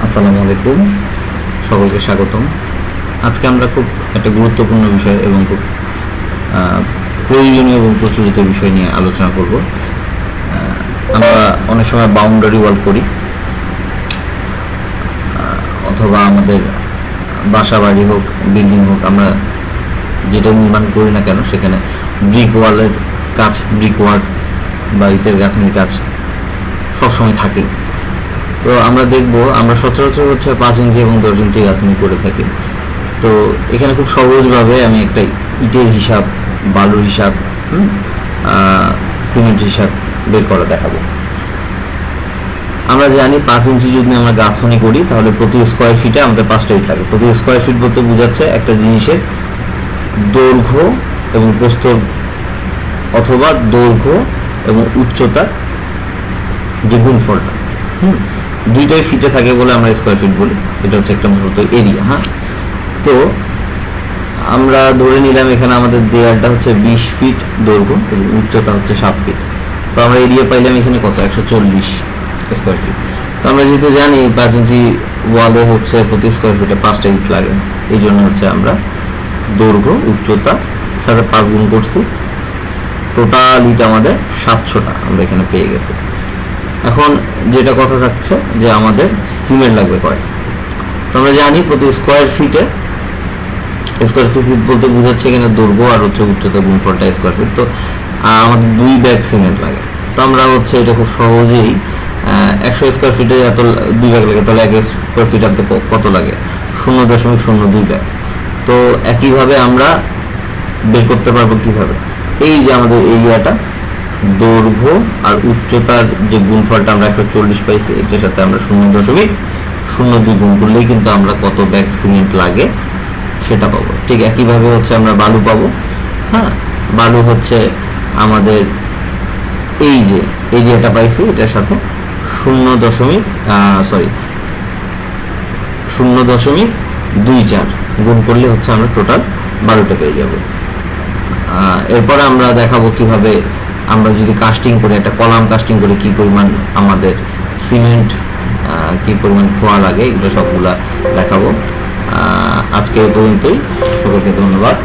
আসসালামু আলাইকুম, সকলকে স্বাগতম। আজকে আমরা খুব একটা গুরুত্বপূর্ণ বিষয় এবং খুব প্রয়োজনীয় এবং প্রচলিত বিষয় নিয়ে আলোচনা করব। আমরা অনেক সময় বাউন্ডারি ওয়াল করি, অথবা আমাদের বাসা বাড়ি হোক, বিল্ডিং হোক, আমরা যেটা নির্মাণ করি না কেন সেখানে ব্রিক ওয়ালের কাজ, ব্রিক ওয়াল বা ইটের গাঁথনির কাজ সবসময় থাকে। তো আমরা দেখব, আমরা সচরাচর হচ্ছে 5 ইঞ্চি এবং 10 ইঞ্চি গাঁথনি করে থাকি। তো এখানে খুব সহজভাবে আমি একটা ইটের হিসাব, বালুর হিসাব, সিমেন্ট হিসাব বের করে দেখাবো। আমরা জানি 5 ইঞ্চি যদি আমরা গাঁথনি করি তাহলে প্রতি স্কোয়ার ফিটে আমাদের 5টা ইট লাগে। প্রতি স্কোয়ার ফিট বলতে বোঝাচ্ছে একটা জিনিসের দৈর্ঘ্য এবং প্রস্থ, অথবা দৈর্ঘ্য এবং উচ্চতার যে গুণফলটা, দুইটাই ফিটে থাকে বলে আমরা স্কোয়ার ফিট বলি। এটা হচ্ছে একটা মূলত এরিয়া। তো আমরা ধরে নিলাম এখানে আমাদের দেয়ালটা হচ্ছে 20 ফিট দৈর্ঘ্য এবং উচ্চতা হচ্ছে 7 ফিট। তো আমরা এরিয়া পাইলাম এখানে কত, 140 স্কোয়ার ফিট। তো আমরা যেহেতু জানি 5 ইঞ্চি ওয়ালে হচ্ছে প্রতি স্কোয়ার ফিটে 5টা ইট লাগে, এই জন্য হচ্ছে আমরা দৈর্ঘ্য উচ্চতা সাথে 5 গুণ করছি, টোটাল ইট আমাদের 700টা আমরা এখানে পেয়ে গেছি। এখন যেটা কথা থাকছে যে আমাদের সিমেন্ট লাগবে কয়। তো আমরা জানি প্রতি স্কোয়ার ফিট বলতে বোঝাচ্ছে এখানে দৈর্ঘ্য আর হচ্ছে উচ্চতা গুণফলটা স্কোয়ার ফিট। তো আমাদের 2 ব্যাগ সিমেন্ট লাগে। তো আমরা হচ্ছে এটা খুব সহজেই 100 স্কোয়ার ফিটে এত 2 ব্যাগ লাগে, তাহলে 1 স্কোয়ার ফিট আপনাদের কত লাগে, 0.02 ব্যাগ। তো একইভাবে আমরা বের করতে পারবো কিভাবে, এই যে আমাদের এরিয়াটা, দৈর্ঘ্য আর উচ্চতার যে গুণফলটা আমরা 140 পাইছি, এটার সাথে আমরা 0.02 গুণ করলেই কিন্তু আমরা কত ব্যাগ সিমেন্ট লাগে সেটা পাবো। ঠিক একইভাবে হচ্ছে আমরা বালু পাবো। বালু হচ্ছে আমাদের এই যে এরিয়াটা পাইছি, এটার সাথে 0.24 গুণ করলে হচ্ছে আমরা টোটাল বালুটা পেয়ে যাব। এরপরে আমরা দেখাবো কিভাবে আমরা যদি কাস্টিং করে, একটা কলাম কাস্টিং করে কি পরিমাণ আমাদের সিমেন্ট, কি পরিমাণ খোয়া লাগে, এগুলো সবগুলা দেখাবো। আজকে এই পর্যন্তই, সকলকে ধন্যবাদ।